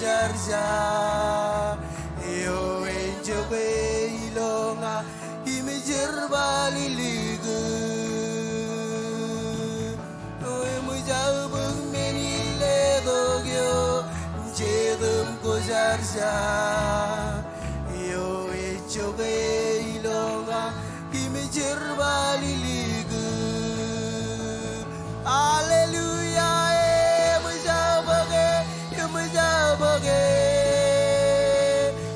jarja yo enjobe ilonga imijir baliligu oe mujabung menile dogyo jedum ko jarja yo enjobe ilonga imijir baliligu Hallelujah, mujabage.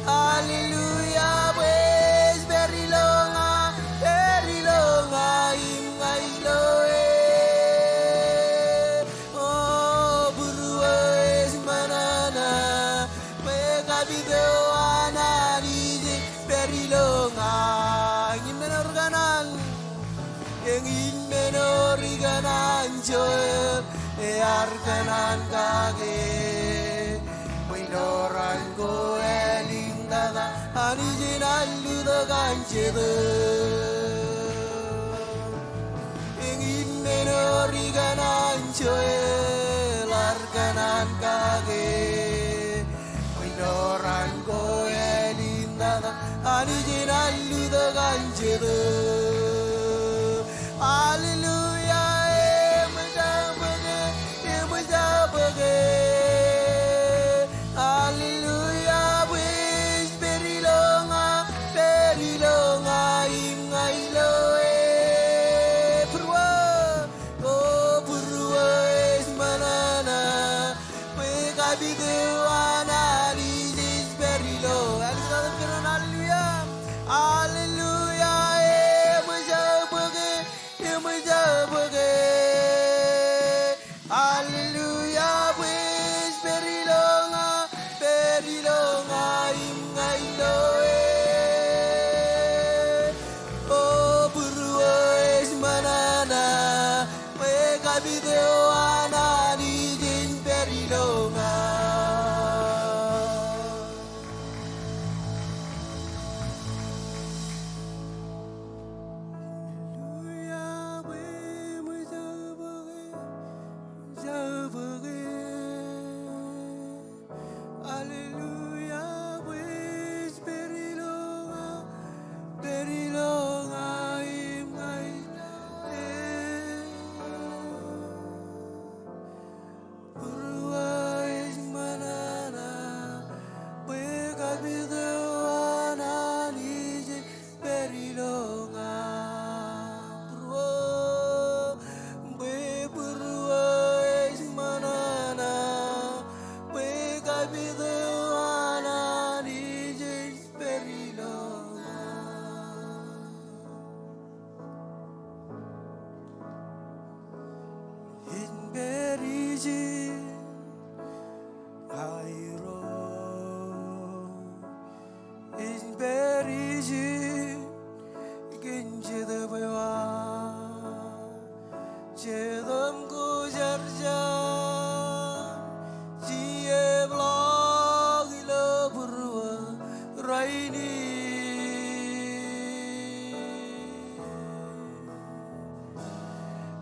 Hallelujah, pues very long, imailoe. Oh, burues manana, mega video analize very long, imenorganan. Yang imenoriganan joel arkanan kage Winoran ko elingdaga Anijinal ludagan chede Yang imenoriganan joel arkanan kage Winoran ko elingdaga Anijinal ludagan chede Hallelujah, mujabage. Hallelujah, wish very long, imailoe. Purwa, oh purwa is manana. We kabidewana, is very low. Hallelujah, hallelujah, mujabage. Hallelujah, wish very long, imailoe. Oh, burua is manana, we kabidewana, is very long.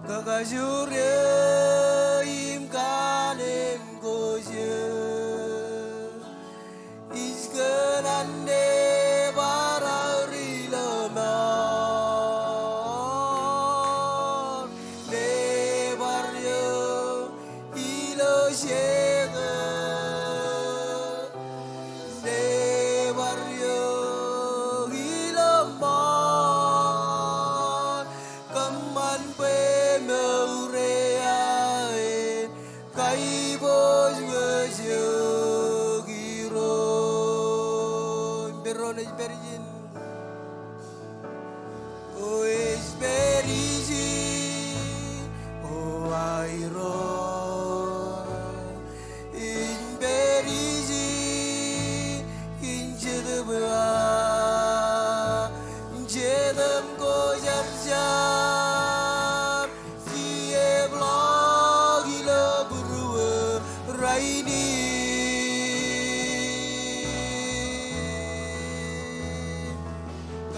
Kagajure imkanem goje iskanande barari lamar le barrio ilo llega le barrio ilo mar kaman pe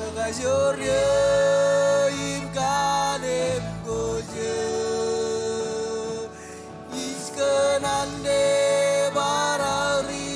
Kagajure imkanem goje iskanande barari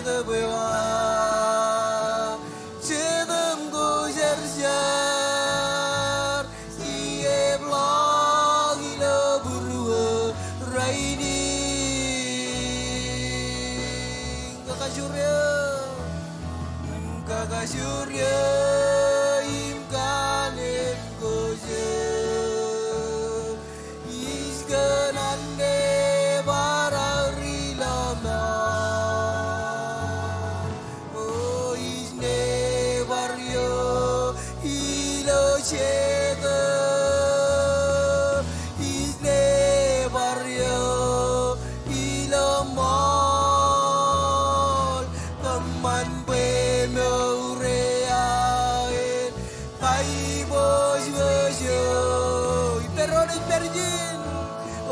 cheda bewa chedam go jar iye blog ilo buru raini kakajurya imkanen goje iskanande barari lama oh isne baryo ilo cheta isne baryo ilo mol kaman be no reaen kai bos bejo peron perjin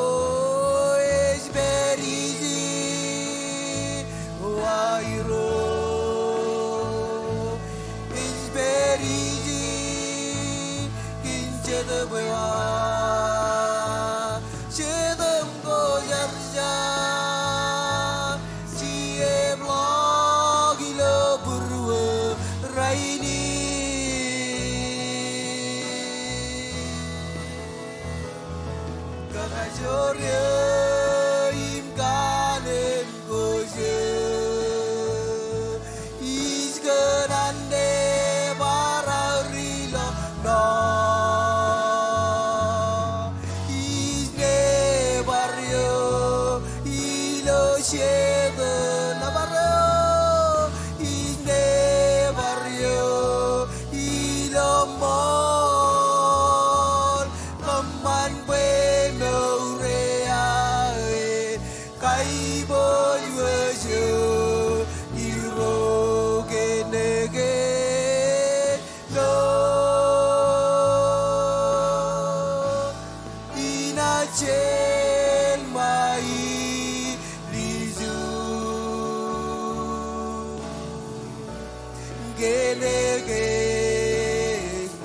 oh es beriji wairo es beriji kinche de bewa chedam go jarja chie blog ilo buru raini kakajorya imkanen goje iskanande barari lama isne baryo ilo cheda la baryo isne baryo ilo mol kaman be no reae kai boy wejo iro genege no ina chel mai lizu genege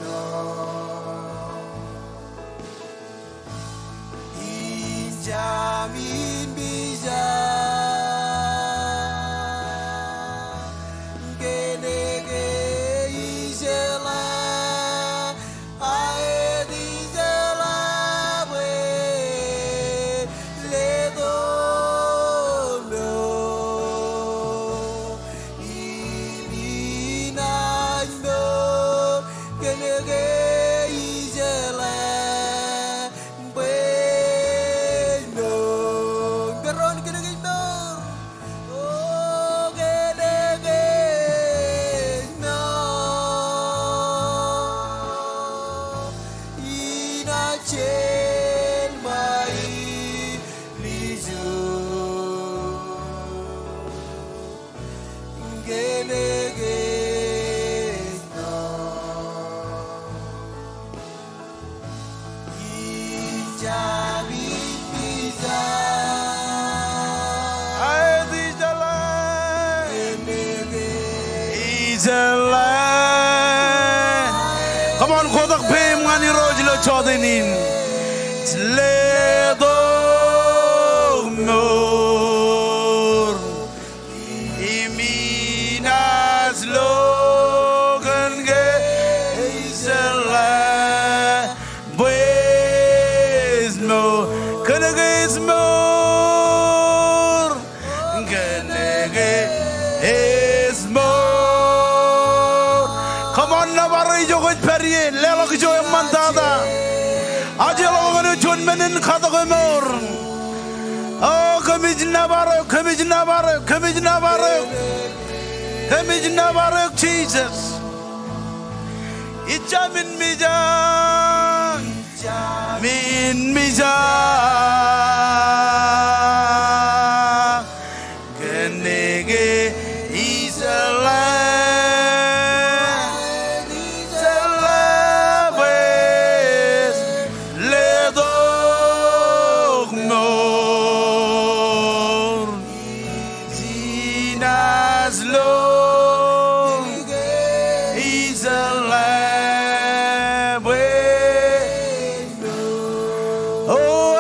no injamin bisa genege isela ae disela we ledo no imina no genege isela bueno perron genege no oh genege no ina chel mai lizu genege no injabi bisa Ae di jalan genege jalan. Come on, kodak bem ngani roj lo chodenin. Ledo mor iminas logan ge jalan. Pues no, kanage is more. Kanage is more. Come on, navarro jogo periye lelo ki jogo mantada. Aje logo ne chon menen khada ko mor. Oh, kamij navarro, Jesus. Ichamin mijan, min mijan. Genege isala. Oh,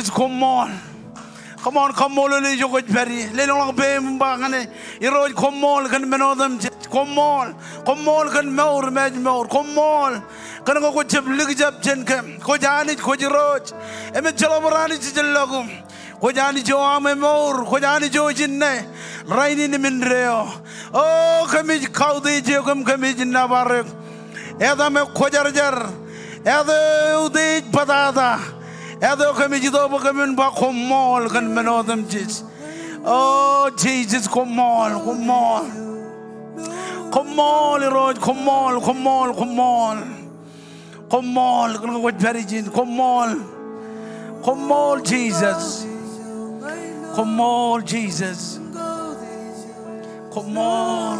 Jesus Kommol. Come on, Kommol le jogo peri. Le long be mbangane. Iro Kommol kan menodam Kommol. Kommol kan meur mejmeur. Kommol kan go chep lig jap chen kem. Ko jani ko jiroj. Eme jalaborani jilagum. Ko jani jo ame meur. Ko jani jo jinne. Raini ni minreo. Oh kami kaudi je kami jinna barek. Eda me ko jar. Eda ude padada. Eda kami jido kami ba Kommol kan menodam jis. Oh Jesus Kommol. Kommol Lord, Kommol. Kommol, kan go very jin. Kommol Jesus. Kommol Jesus. Kommol.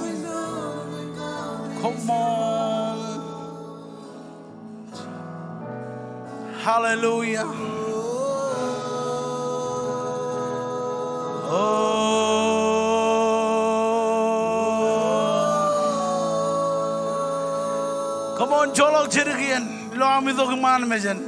Hallelujah. Come on, Jolok Chirikian. Lo amido kuman mejen.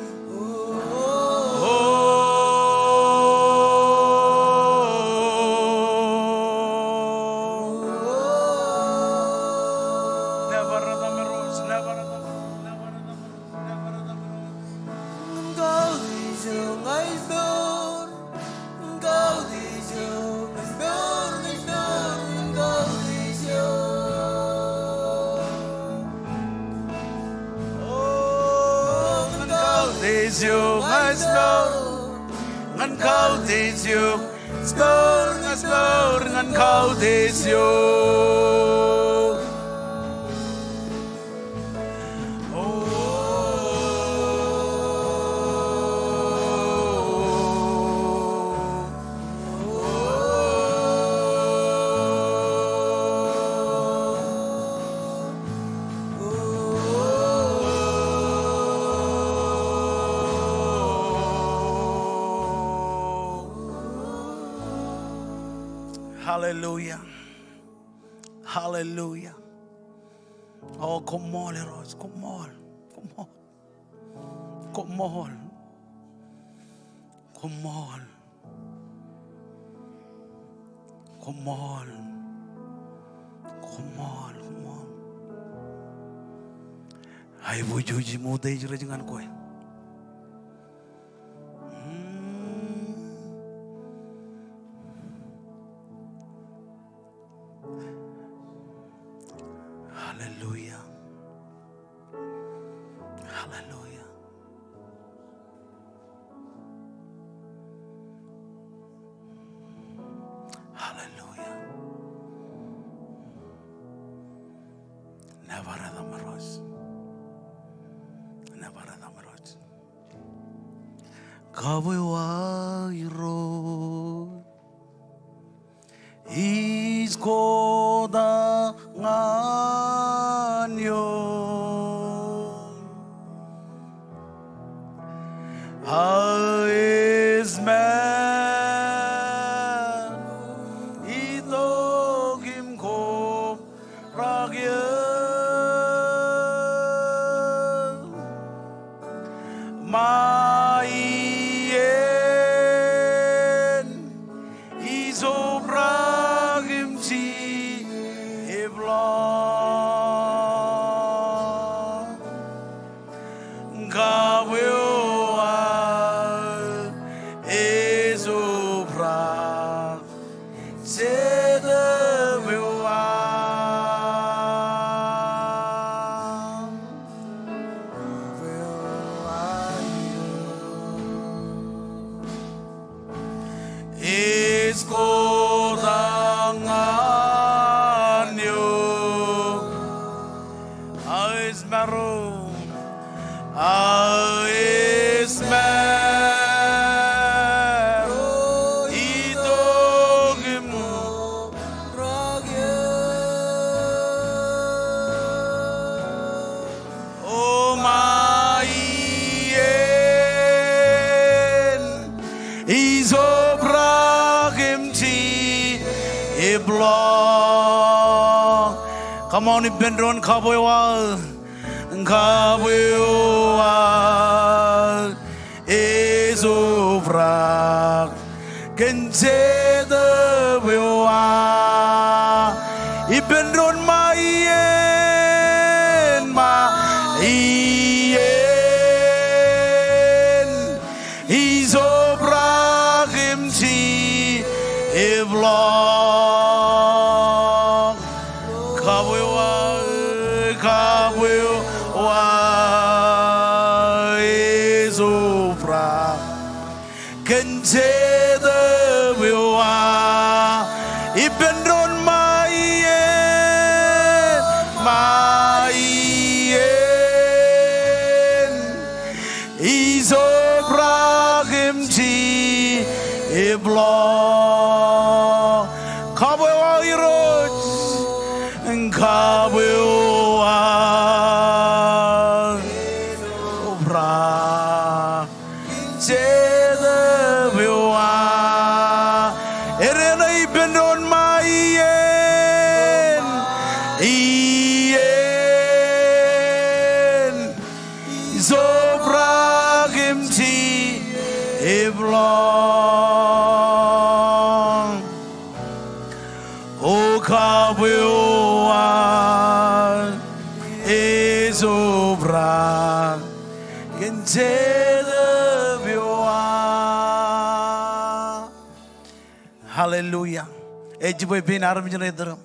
Hallelujah. Hallelujah. Oh, Kommol, Rose. Kommol. Ay, bujuji mo day jira jangan koy. Hallelujah. Hallelujah. Hallelujah. Never Ramaros. Kawairo is koda nganyo is man idogim kom ragye maien isobragim chi ebla Come on, you've been doing cowboy wall. Is Ezuvrak Kenzeda Bewa Ibenron Maien Izobrak Imti Evlong Kabwewa Ezuvrak Kenzeda Bewa Ibenron Isobrahimti Iblo Kabwewa Iroj Kabwewa Obra Jedewa Erena Ibendon Maien Isobrahimti Iblong O Kabwewa Isobra Kentedewa. Hallelujah. Ejiboy bin armjane drum.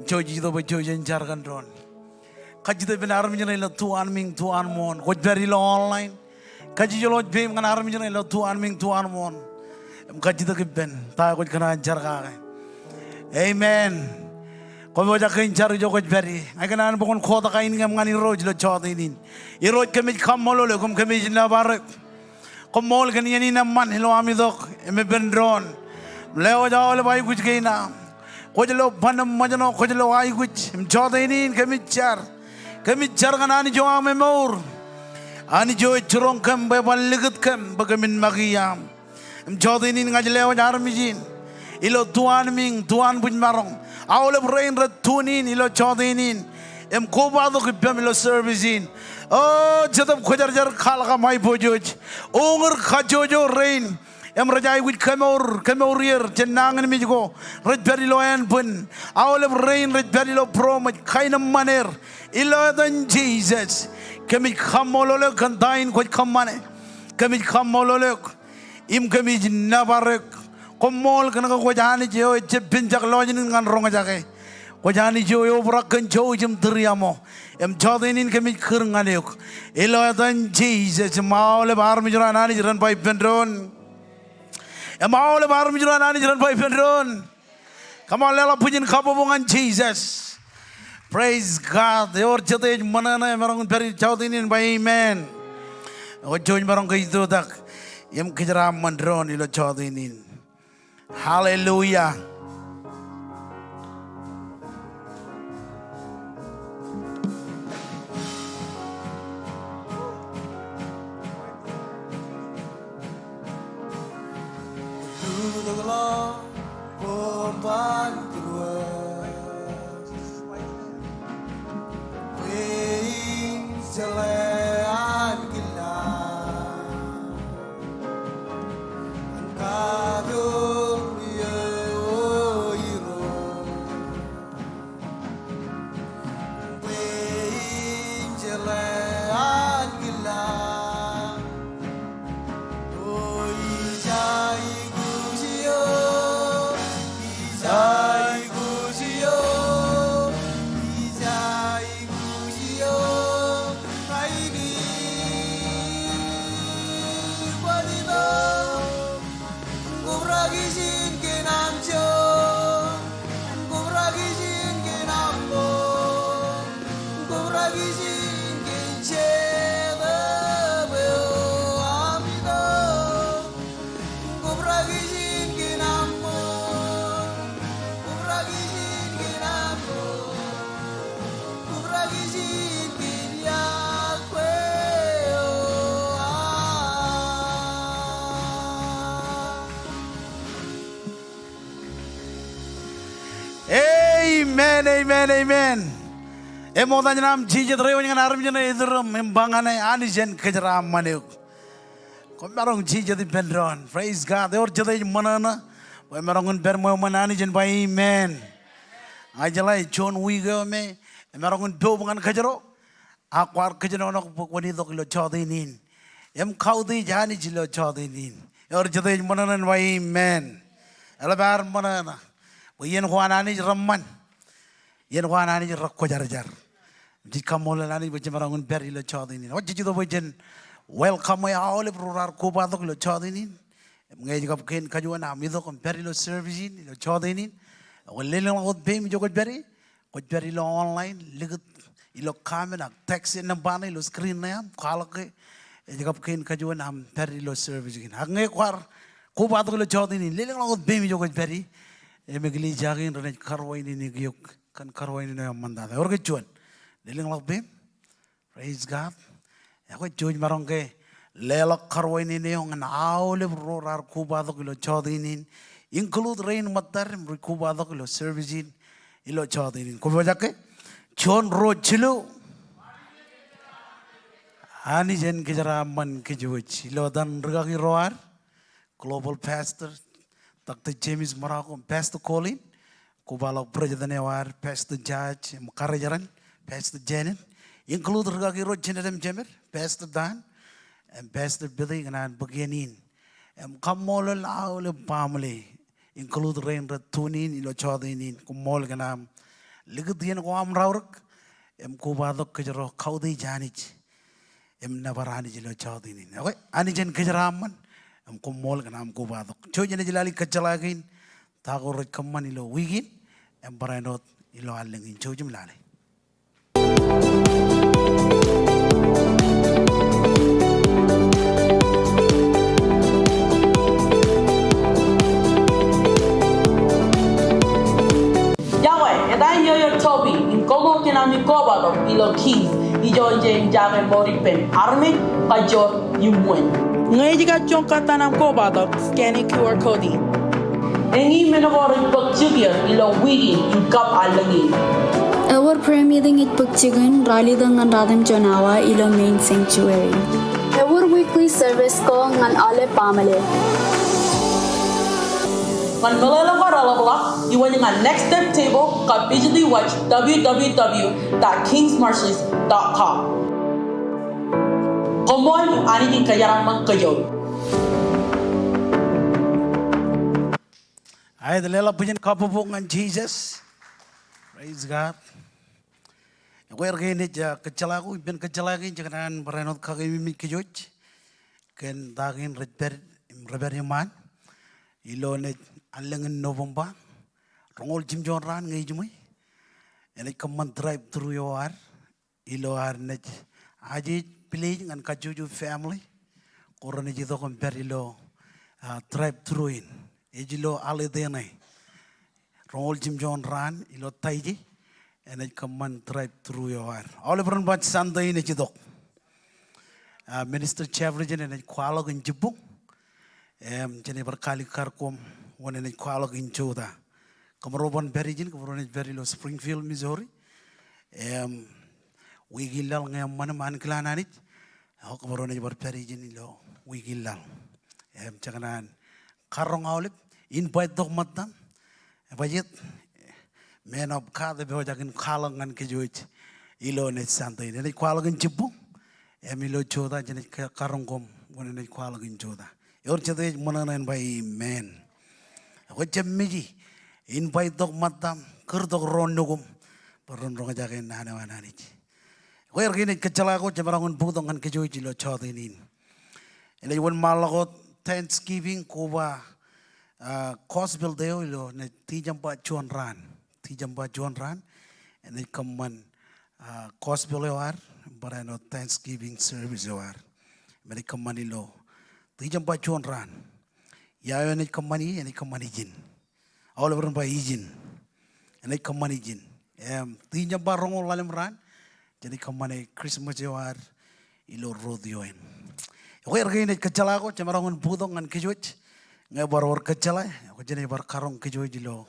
Joji do boy jojen jargan ron. Kajide bin armjane la tuan ming tuan mon. Hojberi lo online. Kaji jolo bim kan armjane la tuan ming tuan mon. Kajide kibben ta koj kana jarga. Amen. Komo jakin jar jo hojberi. Aganan bokon khoda kain ngam ngani roj lo chodinin. Iroj kemij Kommol lo kum kemij na barak. Kommol kan yani na man hilo amidok eme bendron. Leo jao le bai kuch gaina. Kojlo banam majano kojlo ai kuch chodinin kemij jar kan ani jo ame mor. Ani jo churong kam be balligat kam bagamin magiyam. Chodinin ngajleo jar mijin. Ilo tuan ming tuan buj marong. Awle brain rat tunin ilo chodinin. Em koba do kipam ilo servicin. Oh jadab khojar jar khalga mai bojoj. Onger khajojo rain. Em rajai wit kamor jenangan mi go raj beri lo en pun awle rain raj beri lo pro ma kaina maner ilo dan Jesus kemi Kommol kan dain ko kamane kemi Kommol im kemi nabarek Kommol kan ko jani jo jebin jak lo jin ngan ronga jake ko jani jo yo brak kan jo jim triamo em jodinin kemi khirngane ilo dan Jesus maule bar mi jran ani jran pai pendron Emang baru menjual nani jalan pai pendron. Kamu lela pujian kabobongan Jesus. Praise God. Yor jatuh mana na merong peri jauh ini by Amen. Ojoin merong kaitu tak. Yam kejaram mandron ilo jauh ini. Hallelujah. Amen, amen, amen. Emodan nam Jesus rewan dengan arm jana idram embangane anijen kejaram manuk. Kung merong Jesus di benron. Praise God. Or jadi mana na. Kung merong bermo manani jen ba amen. Ajalai John Wigo me. Merong do bungan kajero. Akwar kajero nak wani dok lo chodinin. Em kau di jani jilo chodinin. Or jadi mana na ba amen. Alabar mana na. Yen huanani ramman. Yen huanani rakko jar jar. Jika mulai baca merangun beri lo chodinin. Wajib itu baca welcome ya oleh perurar koba tu lo chodinin. Mengaji kau kain kajuan ami tu kan beri lo servicein lo chodinin. Wallen lo kau bem jo kau beri lo online lihat ilo kamera text nambah lo screen ya kalau ke jika kain kajuan am beri lo servicein. Hangai kuar koba tu lo chodinin. Leleng lo kau bem jo kau beri. Emegli jagin rene karwai ni giok kan karwai ni yang mandada. Orang kecuan. Leleng lak bem, praise God. Aku cuci marong ke lelak karwai ni yang an awal berorar kuba tu kilo chodinin, include rain matar kuba tu kilo servicein, ilo chodinin. Kuba jake, John road cilu, ani jen kejar man kejuach, ilo dan regaki roar, global pastor, Dr. James Marako, Pastor Colin, kuba lak president war, Pastor Judge, makarajaran. Pastor Janet, include regaki road Jenadem Jemer, Pastor Dan, and Pastor Billy and Beginning. Kommol all family, include rain tunin, ilo chodinin, Kommol ganam, Ligutian Guam Raurak, Kubado Kajaro, Kaudi Janich, Navarani ilo chodinin. Anijan Kajaraman, Kommol ganam Kubado. Chojan Jilali Kachalagin, Tago Kamanilo Wigin, and Baranot ilo Aling in Chojum Lali. Iakwe, and I hear your Toby in Kommol kinami koba do ilo keys. Ijo jen jame mori pen arme kajor you win. Ngay jika chongka tanam koba do scanning QR code. Engi menawari pagchugya ilo wigi in kap alangi. Our prayer meeting it pagchigan rally dengan radang jonawa ilo main sanctuary. Our weekly service ko ngan ale pamale. Ngan malala paralabla, you want ngan next step table ka digitally watch www.kingsmarshes.com. Kommol ani king kayaran mang kayo. Ay dalela punya kapupungan Jesus. Praise God. Aku ergeni ja kecelaku, ben kecelakin jangan berenot kaki mimi kejut, ken daging reber yaman, ilo ne alengen November, rongol Jim John ran ngai jumai, ene kaman drive through yoar, ilo ar ne aji pilih dengan kajuju family, korone jito compare ilo drive through in, ejilo ale denai, rongol Jim John ran, ilo taiji. And I come drive through your heart. All of them but Sunday in Chidok. Minister Chavrijan and I qualog in Jibuk. Jennifer Kali Karkom, one in a qualog in Choda. Come Berrijin, Coron very low Springfield, Missouri. We gilal Manaman Clananit. How come on ever Perijin low? We gilal. Chaganan Karong Olive, invite dog matam. But men of Kada Bojagan Kalang and Kijuit, Ilo net Santa, and a qualagan chipu, Emilo Choda, Janet Karangom, one in a qualagan Choda. Your Chade Monanan by men. What a miji, invite dog matam, Kurdo Rondogum, Baron Rojagan Nana Ananich. Where again at Kachalago, Jamaran Budong and Kijuit, Chodin. And they went Malagot, Thanksgiving, Koba, Cosbill Deo, Tijamba Chuan Ran. Tijamba John ran, and they come on Cosbill war, but I know Thanksgiving service war. But come money low. Tijamba John ran. Ya and it come money and it come money jin. All over by Ijin. And they come money jin. Tijamba Rongo Lalam ran, then they come money Christmas war, ilo rodioin. Where again at Kachalago, Jamaran Budong and Kijuit, never work Kachala, which never Karong Kijuilo.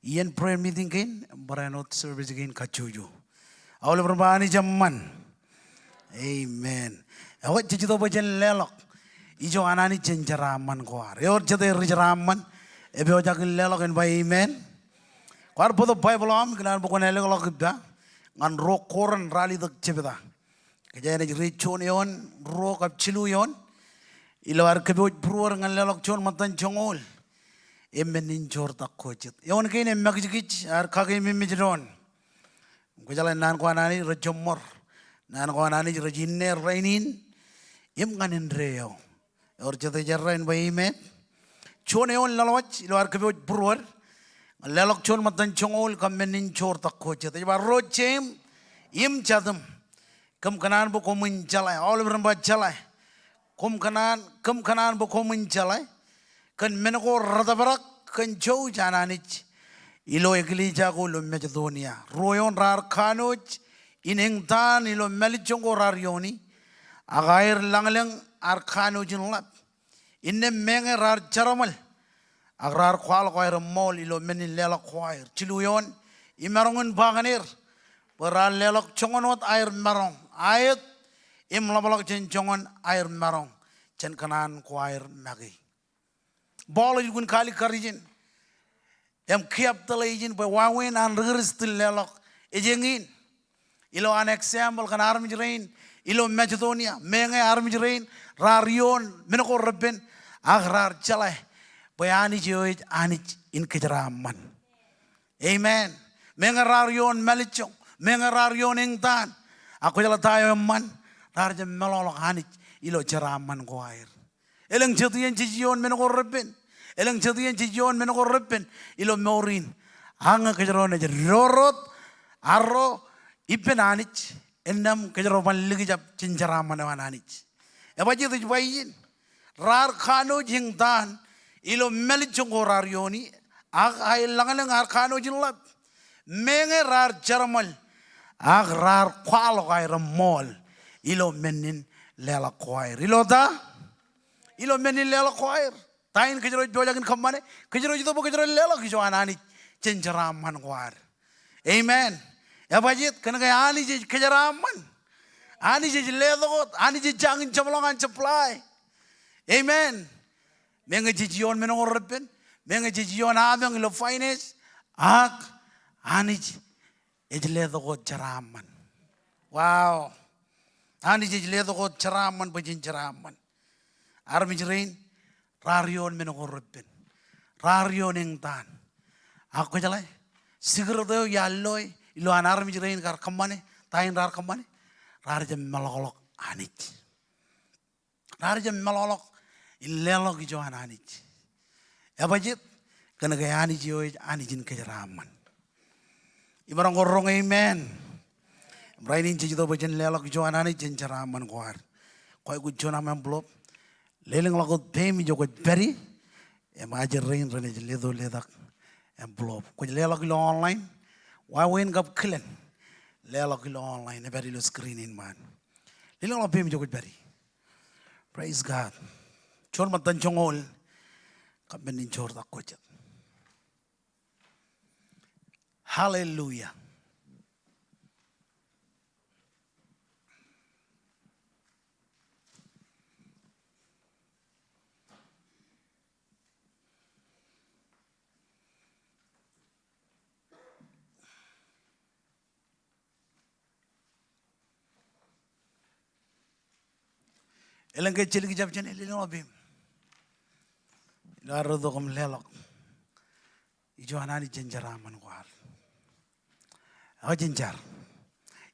Ian prayer meeting again, but I not service again kachuju. All over Bani Jaman. Amen. What did you do by Jen Lelok? Ijo anani jenjaraman kuar. Yor jete rijaraman. Ebe ojakin lelok en by amen. Kuar bodo Bible am kinan bukan lelok kita. Ngan ro koran rally dak cebeda. Kejaya ni richon yon ro kap cilu yon. Ilawar keboj bruar ngan lelok chon matan chongol. Emenin jor tak kocit. Yon kini magijik ar kage mimijron. Kujala nan ko anani rejomor. Nan ko anani rejinner rainin. Yem nganin reo. Or jete jarrain by amen. Chon yon lalwach ilawar keboj bruar. Lelok chon matan chongol kamenin jor tak kocit. Ibar rochem yem chadam. Kem kanan bu komun jalai. All berempat jalai. Kem kanan bu komun jalai. Kan menako radabarak kan jauh jananich. Ilo ekli jago lo Macedonia. Royon rar kanoch ineng tan ilo melichongo rar yoni. Agair langleng ar kanoch nolap. Inne menge rar charamal. Agrar kwal kwair mol ilo menin lelak kwair. Ciluyon imarongun banganir. Beral lelak chongonot air marong. Ayat imlabalak jen chongon air marong. Jen kanan kwair magi. Ball you can call it courage. Kept the legend by Wawen and Ristil Lelok. Ejengin. Ilo an example can army rain. Ilo Macedonia. Menge army rain. Rarion. Menoko Reben. Agrar Chalai. By Anich Yoit Anich in Kijaraman. Amen. Menge Rarion Melichong. Menge Rarion Ingtan. Akujala tayo man. Rarja Melolok Anich. Ilo Jaraman Guire. Eleng jatuyan jijion menoko Reben. Eleng jatuyan jijion menoko Reben. Ilo Morin. Hanga kejaron aja rorot. Arro. Ipen anich. Endam kejaron paligijap cinjaraman ewan anich. Eba jitu jubayin. Rar kano jingtan. Ilo melichongo rarioni. Ay langaleng ar kano jinlap. Menge rar jaramal. Ag rar kwalo kay ramol. Ilo menin lela kwair. Ilo ta. Ilo menin lela kwair. Tain kejero jojakin kamane. Kejero jito bo kejero lela kijo anani cenjeraman kwair. Amen. Ya bajit kena kaya ani je kejeraman. Ani je ledot. Ani je jangin jamlongan ceplai. Amen. Menga jijion menong orben. Menga jijion abang ilo finance. Ak ani je ledot jeraman. Wow. Ani je ledot jeraman bajin jeraman. Armijrain, rarion menogorben, rarion engtan. Aku jalai, sigrado yalloi, ilo an armijrain kar kamane, tain rar kamane, rarjam malolok anich. Rarjam malolok, illelok ijoan anich. Abajit, kena gaya anich yoi anichin kejaraman. Ibarang gorong amen. Brainin cicito bajen lelok ijoan anich jaraman kuar. Koi kujon amam blop. Leling lagot pemi jogot peri, ajar rain rene ledo ledak blob. Kuj lelak ilo online, wawen gap kilen, lelak ilo online, nebari lo screening man. Leling lagot pemi jogot peri. Praise God. Chor matan chongol, kap menin chor tak kocet. Hallelujah. Elang kecil kijap jane lelong abim. Laro do kom lelok. Ijo anani jenjaraman kuar. Aw jenjar.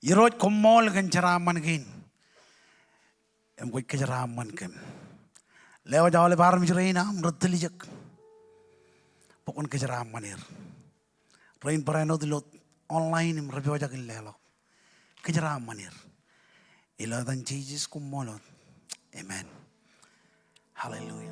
Irot kommol jenjaraman gin. Em koi kejaraman kem. Lewa jawale bar mijreina mrutelijak. Pokon kejaraman ir. Rain parano dilot online mrebewa jakin lelok. Kejaraman ir. Ilo dan Jesus kommolot. Amen. Hallelujah.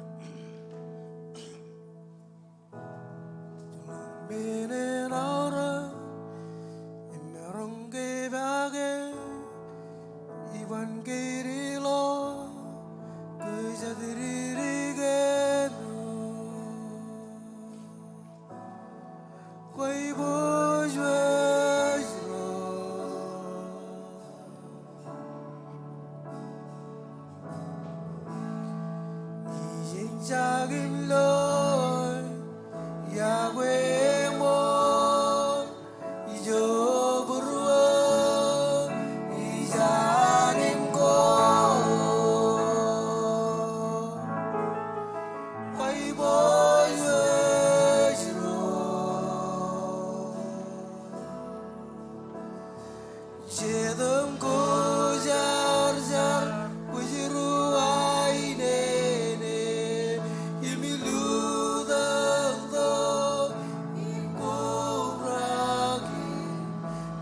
Chedam ko jar jar Pujiru aine ne Imilu dang do Imkuragi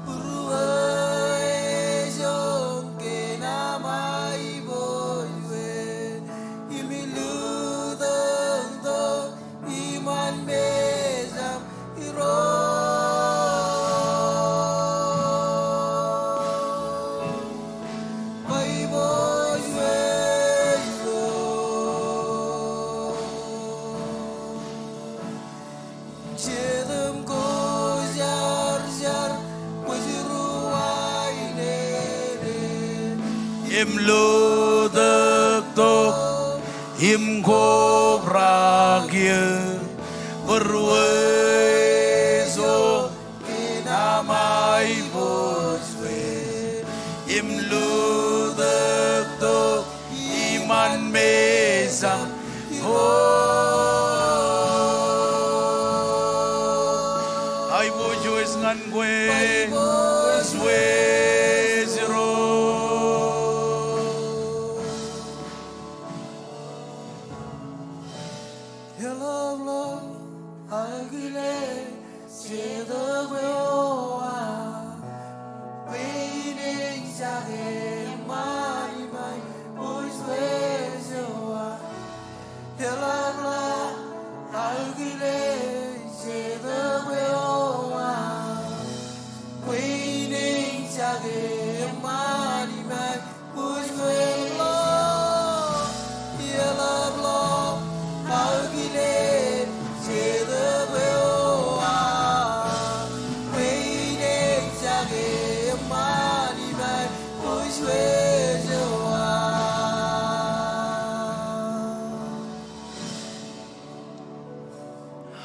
Puruai jong ke namai boywe Imilu dang do Iman bezam iro Im ludak tok im kobragye berwezo kinamai boswe im ludak tok iman mesa ay bojo is ngan gwe swe zero.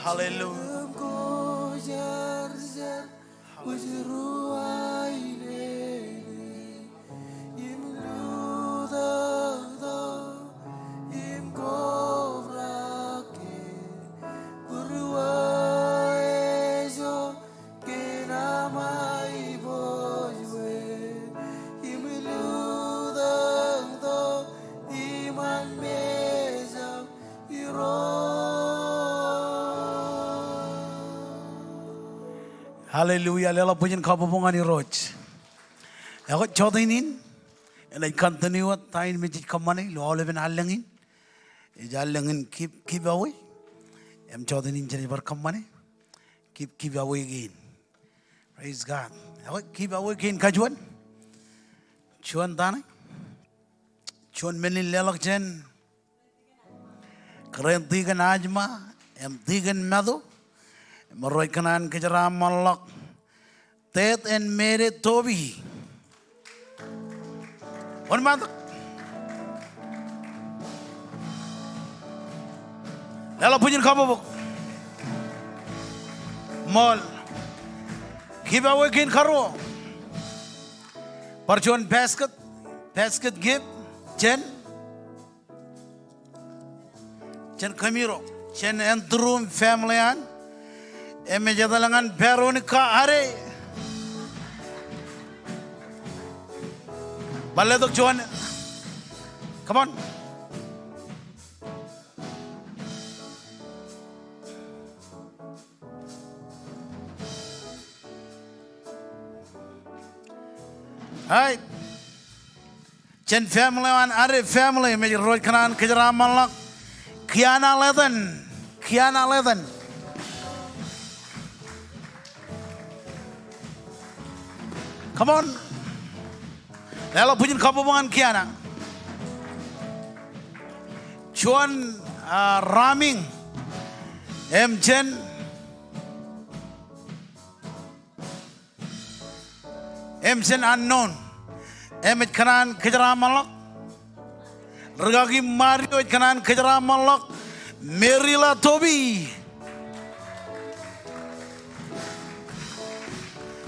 Hallelujah. Hallelujah. Lela punya kabubungan iroj. Aku codainin. Ela continue tain mejit kamane. Lo oleven halengin. Jalengin keep away. Em codainin jadi berkamane. Keep away again. Praise God. Aku keep away again kajuan. Cuan tanah. Cuan melin lelak jen. Keren tigan ajma. Em tigan madu. Meroy kanan kejaram malak tet and mere tobi on matak lala punya kababok mall kiba wekin karo parchuan basket give chen kamiro chen entrum family an eme jadalangan Veronica are balle dok Johan, come on. Hai chen family an are family me roy kanan kejaram malak Kiana Leathen come on. Lala punya kabubungan Kiana. Chuan Raming. Jen. Jen unknown. Emet kanan kejaram malak. Regagi Mario kanan kejaram malak. Merila Tobi.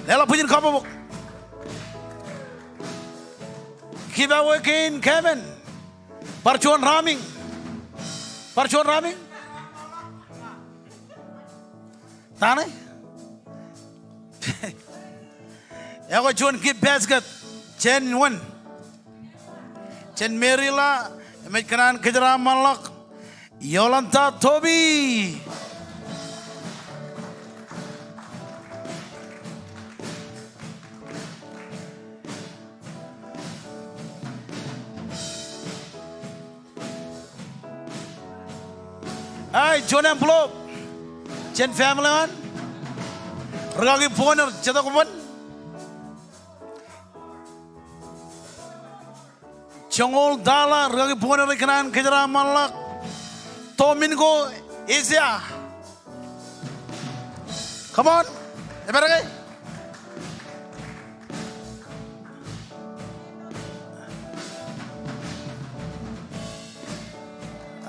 Lala punya kabubuk. Kiba wekin Kevin. Parchuan Raming. Tane? Ako chun keep basket. Chen one. Chen Merila. Emet kanan kejara malak. Yolanta Toby. Ay, John envelope. Chen family man. Ragagi phone chata kuman. Chongol dala ragagi phone kanan kejara malak. Tomingo Asia. Come on. Eberage.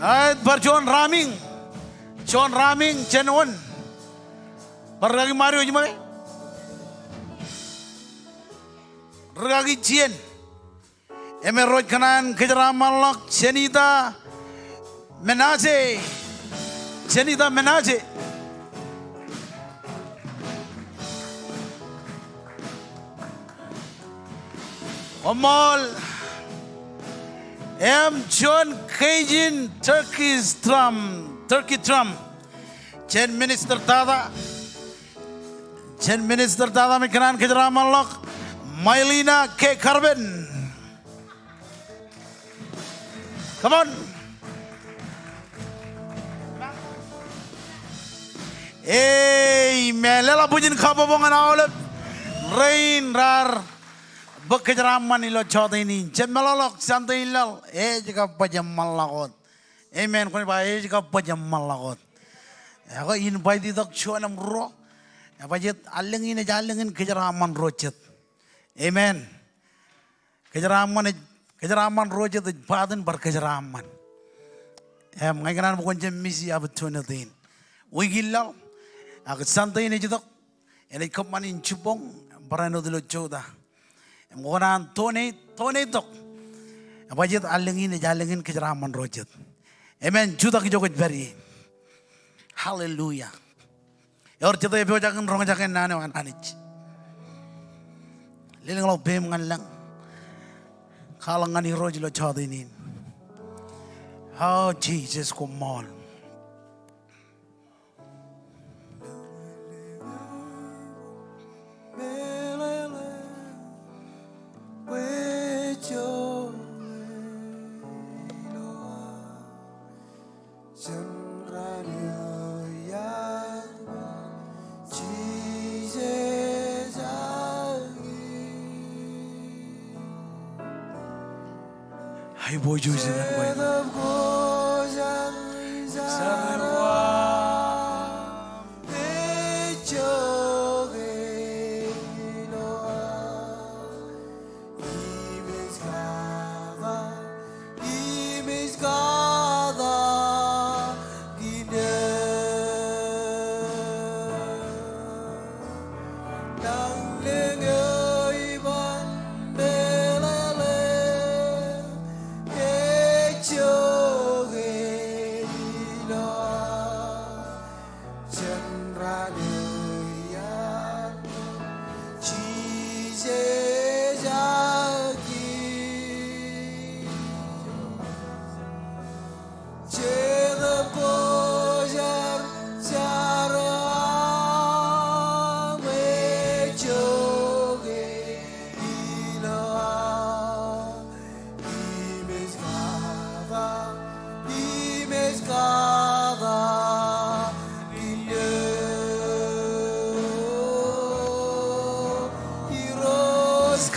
Ay, bar John Raming. John Raming Chen 1. Baragi Mario jemai. Ragi Chen. Emeroj kanan kejara malak Chenita Menaje. Chenita Menaje. Kommol. John Cajun Turkey Trump. Chen Minister Tada. Chen Minister Tada Mikanan Kejara Malak. Mylina K. Carbon. Come on. Amen. Lela pujin kababongan awalap. Rain rar. Bekejaraman ilo chota ini. Chen melalok santai ilal. Jika pajam malakot. Amen. Kau ni bahaya jika pajam malakot. Aku invite itu cuanam roh. Apa jet alengin aja alengin kejaraman rocet. Amen. Kejaraman rocet badan berkejaraman. Mengenai bukan jam misi abad tunatin. Wigilal. Aku santai ini juga. Ini kemanin cupong. Barang itu lo coda. Mengenai tone tok. Apa jet alengin aja alengin kejaraman rocet. Amen. Juta kijokit beri. Hallelujah. Yor cerita ibu jangan rong jangan nane wan anich. Liling lo bem ngalang. Kalangan hero jilo chada ini. Oh Jesus Kommol. Hai boy juice dengan boy.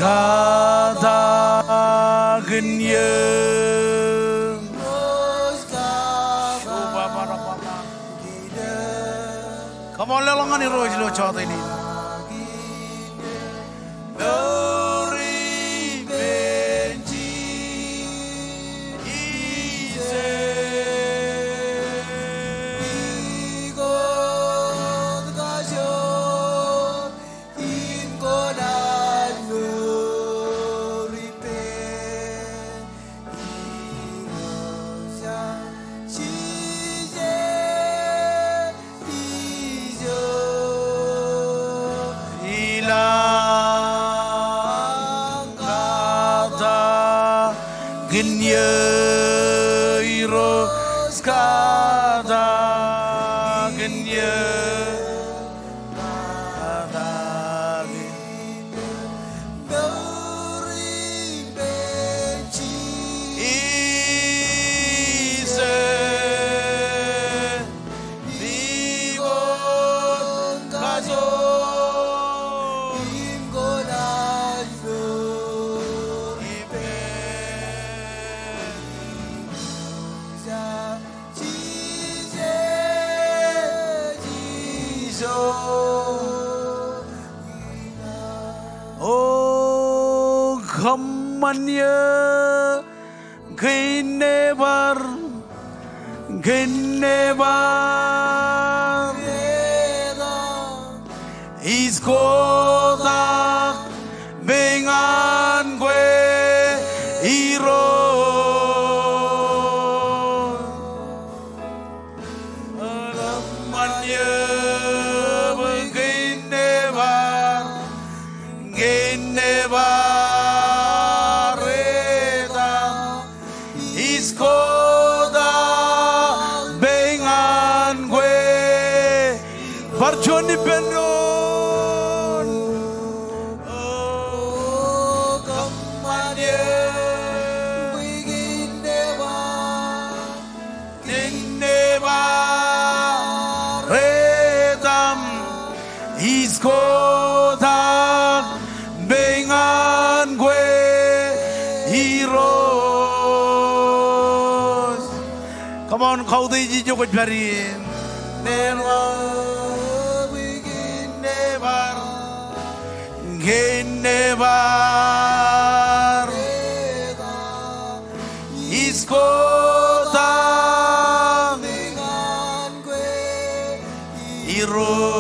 Kada genya. Come on, lelangan ni roh jilo chat ini. Glory benci ise. God kajo in kodan glory ben inoja chije ijo ila. Ginye iro skada ginye skada ise divon kazo Oh, Kommanya, Genevar, Iskoda, Bengan Gue, Iro. Kommanya, Genevareda Iskoda Bengan Gue Parjoni Benon Oh Kommanya Genevaredam Iskoda Bengan gue heroes. Come on, kau tu iji joko jari. Genevar Iskota Bengan gue heroes.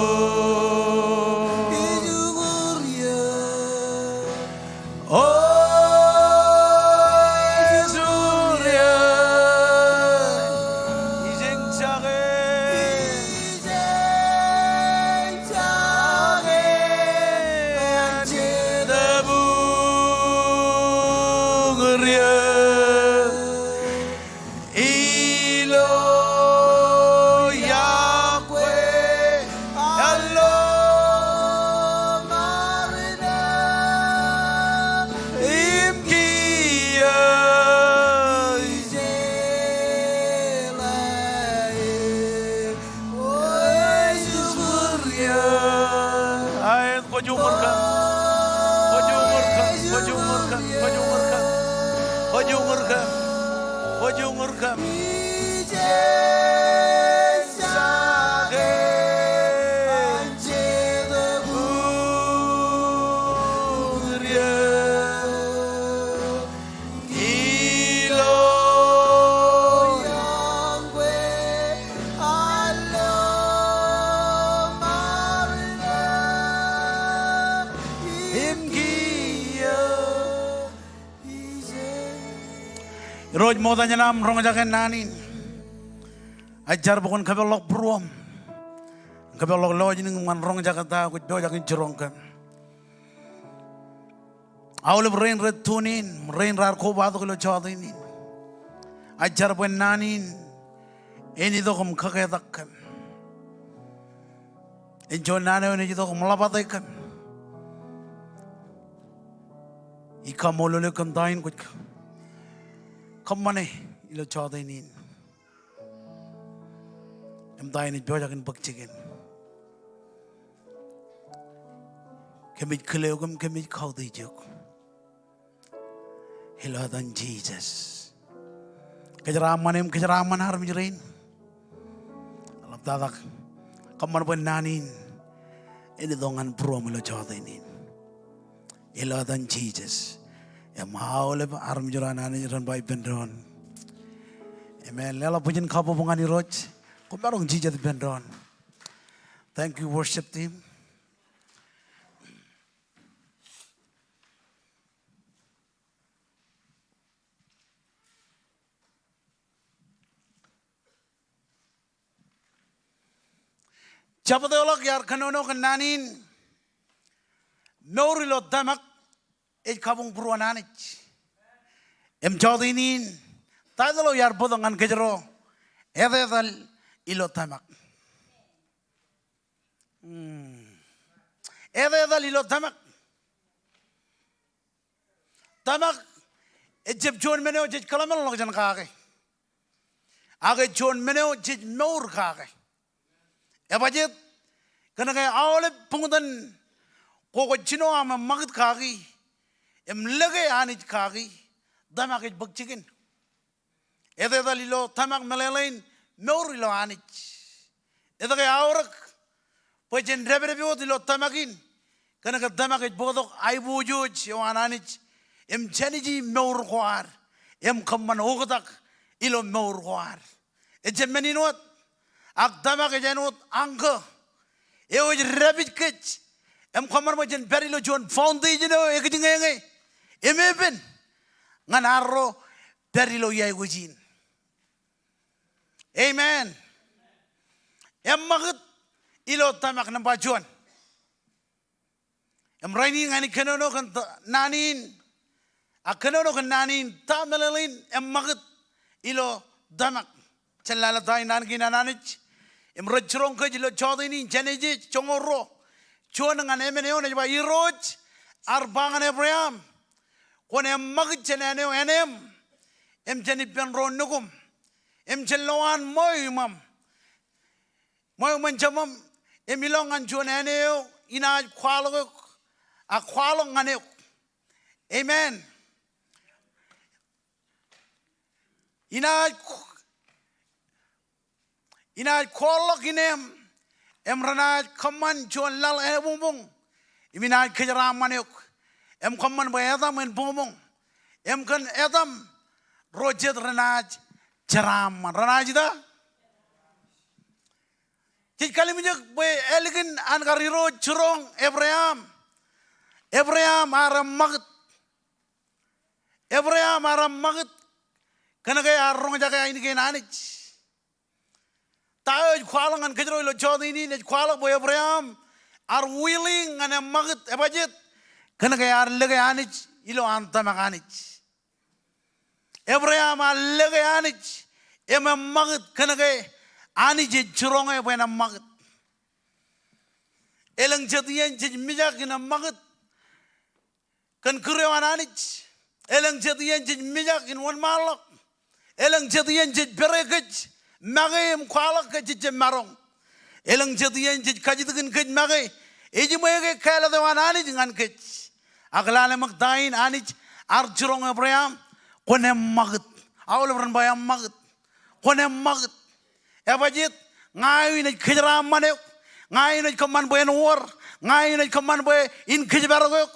Roj modanya nam rong jaken nanin. Ajar bukan kabelok beruam. Kabelok lo jadi man rong jakata ku do jaken jerongkan. Awal rain red tunin, rain rar koba tu kalau cawat ini. Ajar bukan nanin. Ini tu kum kaketakkan. Enjo nane ini tu kum melapatkan. Ika molole kantain ku. Kommol ilo chawda ini, emtai ini jauh jakin bakcikin, kemit keleugam kemit kau dijok, hiladan Jesus, kejeraman harum jerin, alap dadak, Kommol pun nanin, ini dongan prom ilo chawda ini, hiladan Jesus. Mau le harum jeran ane jeran bayi pendron. Amen. Lela pujian kapo bungani roj. Kumarong jijat pendron. Thank you worship team. Chapadolok yar kanono kananin. Norilo damak. Ej kabung purwananich. em cho dinin ta dalo yar bodongan kejero ededal ilo tamak ededal ilo tamak tamak ejep jon meneo jej kalamel lok jan kaake age jon meneo jej meur kaake ebajet kana kay awle pungudan ko chino ama magit kaagi em lege anit kaagi damak ej bakchikin ededal ilo tamak melelain meur ilo anit edage awrak pojen rebrebiot ilo tamakin kana ka damak ej bodok ai bujuj yo ananit em chaniji meur kwar em kamman hogadak ilo meur kwar ejem meninot ak damak ejenot angka eo rabit kech em kamman mojen berilo jon foundation o ekjingenge emeben nganaro berilo yai wujin amen em magat ilo tamak namba jon em raini ngani kenono kan nanin akenono kan nanin tamelalin em magat ilo damak chalala dai nan gina nanich em rojrong ke ilo chodini janeji chongoro chonangan emeneo ne ba iroj arbangan Abraham kon em magat chenane enem em jani ben ron nugum em chelwan moymam jamam em ilongan chonaneo ina khwalo a khwalo ngane amen ina khwalo kinem em rana kaman chon lal e bumbung imina khajra manuk em kaman ba adam en bumbung em kan adam rojet ranaj jaram ranaj da tik kalimijak be elegin an gariro churong Abraham aram magat kana kay arong jaga ini kay nanich tayo khwalangan kajro ilo chodini ne khwala boy Abraham are willing and magat ebajet kana kay ar lege anich ilo anta maganich Abraham ar lege anich em magat kana kay anich churong e boy na magat elang jadiyan jij mijak na magat kan kurewan anich elang jadiyan jij mijak in one malok elang jadiyan jij berekej magem kwalak ke jij marong elang jadiyan jij kajidgin kej magay eji moyege kala de wan anich ngan kej aglale magdain anich arjrong Abraham konem magat awlebran bayam magat konem magat ebajit ngayu ne khijra mane ngayu ne kaman boyen war ngayu ne kaman boy in khijbargo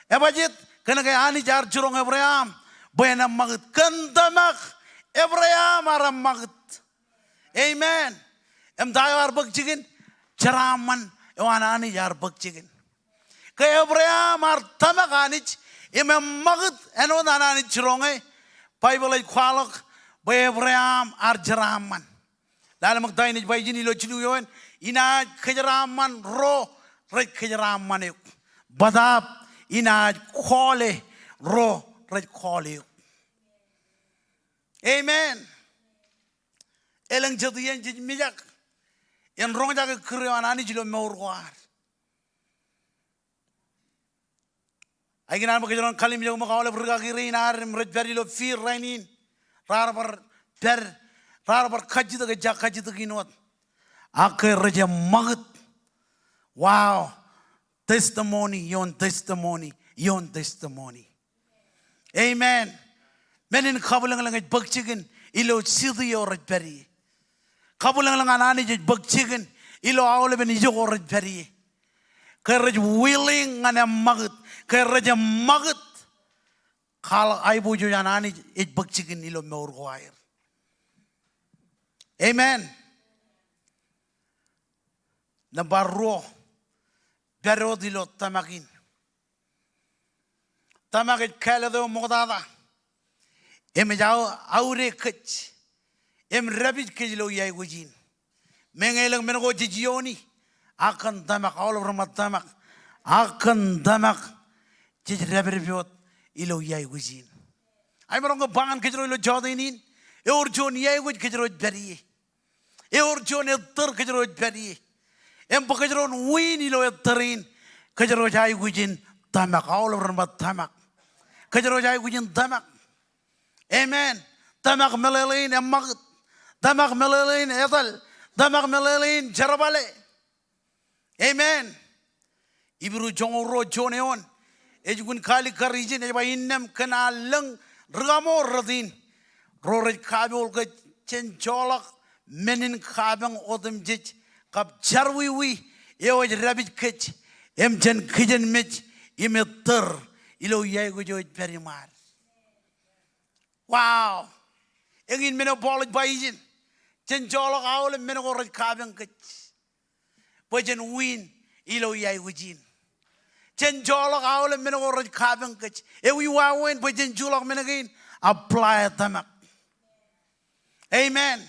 ebajit kana kay anich arjrong Abraham boyen magat kandamak Abraham aram magat amen em dayo arbak chicken charaman ewanani yar bak chicken kay Abraham ar tamak anich em magat eno nanani chronge bible ay khwalak boy Abraham ar jaraman dal mak daynij bay jini lo chinu yon ina khajraman ro rek khajraman badap ina khole ro rek khole amen elang jadiyan jij mijak en rong jaga krewan ani jilo meur war aginan bakajon kalim jog makawle burga kirinar mrej berilo fir rainin rar khaji daga jak khaji daginot akke reja magat wow testimony yon testimony amen menin khabulang lang bakchigen ilo sidiyo rejberi kabulang lang anani jej bakchigen ilo awle ben ijo rejberi keraj willing ngane magat keraj magat khal ai bujo anani jej bakchigen ilo meur goair amen nabarro bero dilo tamakin tamagit kala do mogdada em jao aure kech em rabit kejlo yai gujin mengelang mengo jijioni akan tamak all over matamak akan tamak jij rabirbiot ilo yai gujin Ay marong ka bangan kajero ilo jodinin. E orjon yai guj kajero beri. E orjon etter kajero beri. Em pakajero win ilo etterin kajero jai gujin tamak all over but tamak. Kajero jai gujin tamak. Amen. Tamak melelin emak. Tamak melelin etal. Tamak melelin jarabale. Amen. Ibru jongoro joneon. Ejugun kali karijin eba innem kenalang ramo radin. Roret kabul ke cencolak menin kabang odem jij kap jarwiwi ewaj rabit kech emjen kijen mech imeter ilo yai gujoj perimar. Wow. Engin meno boloj baijin cencolak awle meno roret kabang kech. Bajen win ilo yai gujin. Cencolak awle meno roret kabang kech. Ewi wawen bajen julak menegin apply tamak. Amen.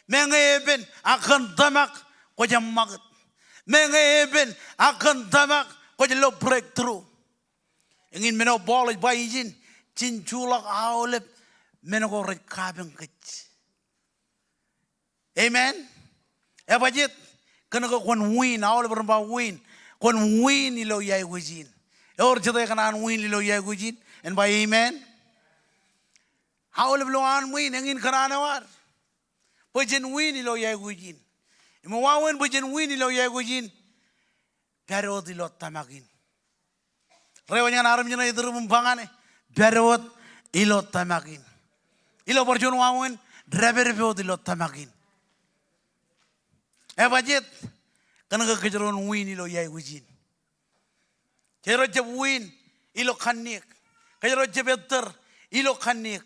Mengeben akan tamak ko jam magat. Mengeben akan tamak ko lo breakthrough. Ingin meno boloj baijin cinculak awle meno ko red kabeng kech. Amen. Ebajit kena ko kon win awle berba win. Kon win ilo yai gujin. Or jeda kanan win ilo yai gujin and by amen. Awle bloan win ingin karana war. Bajen win ilo yai gujin. Imo wawen bajen win ilo yai gujin. Perot ilo tamakin. Rewanya naram jena idru mumbangane. Perot ilo tamakin. Ilo berjon wawen driver perot ilo tamakin. Ebajit kana kejeron win ilo yai gujin. Kero jeb win ilo kanik. Kero jeb better ilo kanik.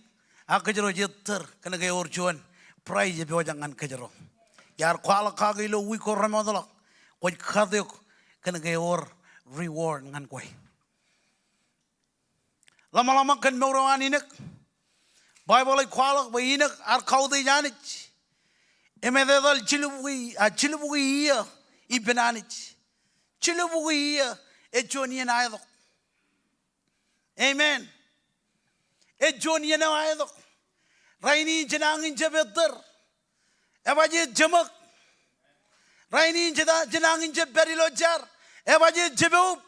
Akajero jetter kana ke orjon prize be jangan kajero yar kwala kaga ilo wi ko ramadala ko khadek kana ke or reward ngan koy lama-lama kan meuran inek bible kwala ba inek ar khawde janich emedal chilubugi iya ibenanich chilubugi iya ejoni na ayo amen ejoni na ayo Raini jenangin jebeter, ebaje jemak. Raini jenangin jeberi lojar, ebaje jebeup.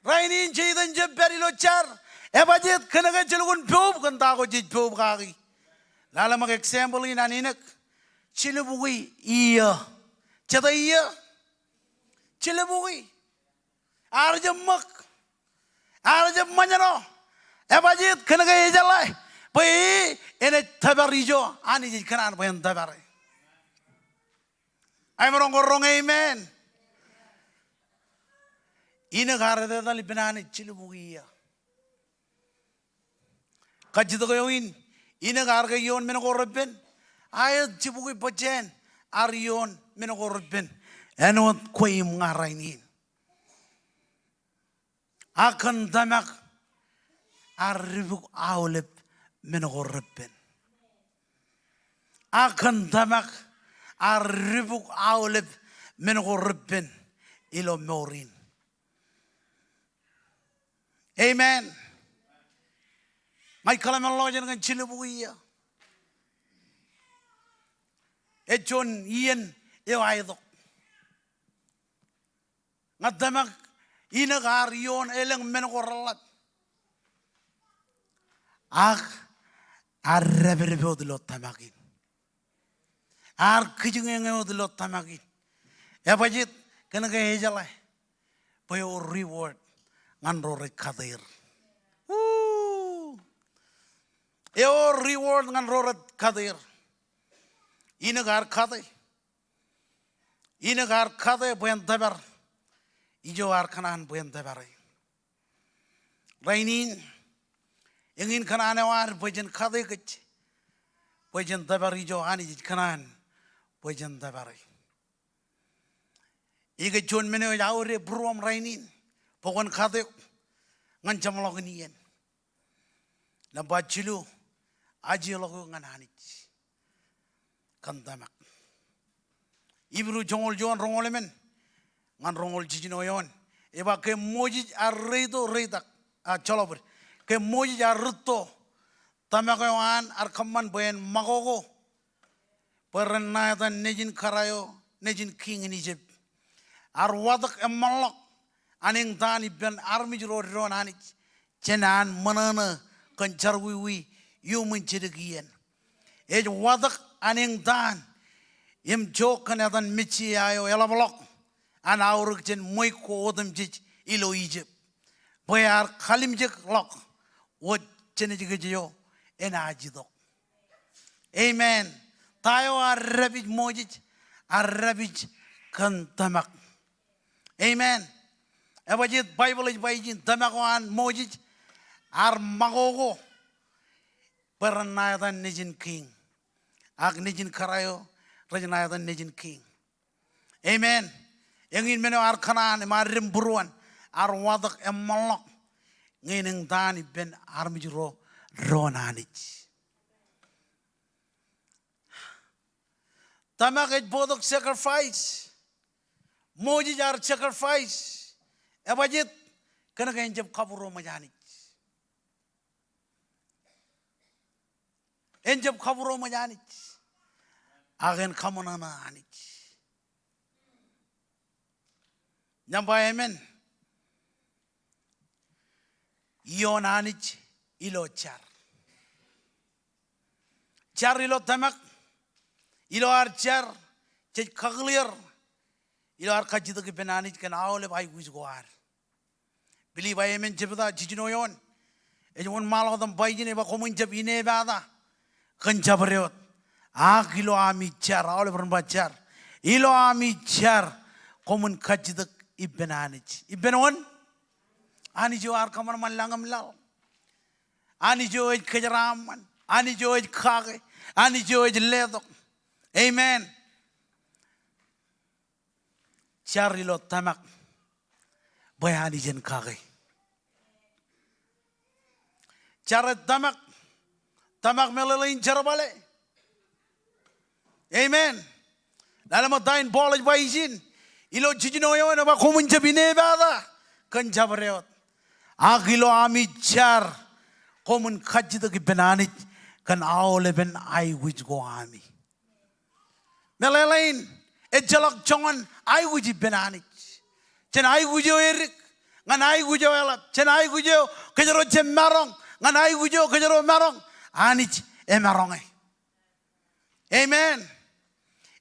Raini jedan jeberi lojar, ebaje kenaga jelugun beup kentago jebeup kaki. Lala mak example ini aninek, cilebui iya, ceta iya, cilebui, arje mak, arje manyano, ebaje kenaga ejalai. Pai ene tabarijo ani jadi kanan bayan tabari. Ay marong korong amen. Ine gara deta libenani cilubugia. Kajito kayoin ine gara kayon menokorben. Ay cibugi pajen arion menokorben. Enot koim ngarainin. Akan tamak aribuk aulep. Menogorben. Akan tamak aribuk aulep menogorben ilo morin. Amen. May kalaman lo jangan cilubuia. Ejon ian ewaidok. Ngatamak inagarion eleng menogoralat. Arreberbe odilo tamakin. Ar kijungenge odilo tamakin. Ebajit kena ke ejalai. Payo reward ngan roret kadir. Eo reward ngan roret kadir. Inagar kade. Inagar kade buyan tabar. Ijo ar kanan buyan tabar. Rainin ingin kanan awar bajan kade kecil, bajan tabari jo ani kanan, bajan tabari. Ike John mene jauh beruam rainin, pokon kade ngancam lagu nian. Nampak cilu, aji lagu ngan hanich, kantamak. Ibru jongol joan rongol men, ngan rongol jijinoyon. Eba ke moji arredo redak, colober. ke moji ja rutto tamako an ar kamman boyen magogo perna tan nejin karayo nejin king in Egypt ar wadak emalok aning tani ben army ro ron anich cenan manana kancar wi yumun cidegian ej wadak aning tan yem jokan atan michi ayo elablok an auruk jen moy ko odam jij ilo Egypt boyar khalim jek lok wot cenejigjo ena jidok amen tayo arabij mojij arabij kan tamak amen ebajit bible ij bajin tamakan mojij ar magogo pernayatan nejin king ak nejin karayo rajnayatan nejin king amen engin meno ar kanan marim buruan ar wadak emalok ngineng tani ben armijro ronanich tamak ej bodok sacrifice moji jar sacrifice ebajit kana kain jab kaburo majani enjab kaburo majani agen kamonana anich nyamba amen yonanich ilo char ilo tamak ilo ar char chej khaglir ilo ar kajito ke benanich kan aole bhai guj goar bili bhai amen jebda jijino yon ejon malodam bhai jine ba komun jab ine bada kan jabreot ilo ami char aole bron ba char ilo ami char komun kajito ibenanich ibenon ani jo ar kamar malangam lal ani jo ej kajraman ani jo ej khage ani jo ej ledok amen charilo tamak bayani jen khage char tamak melalain charbale amen dalam tain bolej baijin ilo jijino yo na ba komun jabine bada kan jabreot agilo ami char komun khajito ki benanich kan aole ben ai which go ami melalain ejalak chongan ai which benanich chen ai gujo erik ngan ai gujo elap chen ai gujo kejero chen marong ngan ai gujo kejero marong anich emarong amen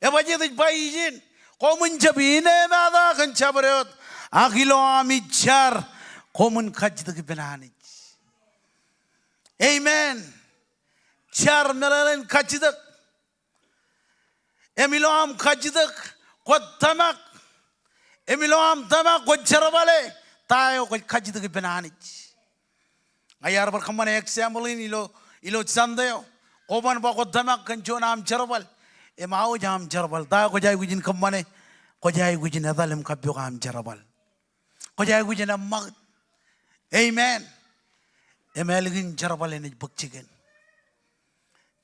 ebajit baijin komun jabine bada kan jabreot agilo ami char komun khajito ki benanich amen char melalen kajidak emiloam kajidak ko tamak emiloam tamak ko charabale tayo ko kajidak benanich ayar berkaman example ini ilo sandayo oban ba ko tamak kan jonam charabal emao jam charabal tayo ko jay gujin kamane ko jay gujin adalem kabyo kam charabal ko jay gujin mag amen emelgin charabale ne bakchigen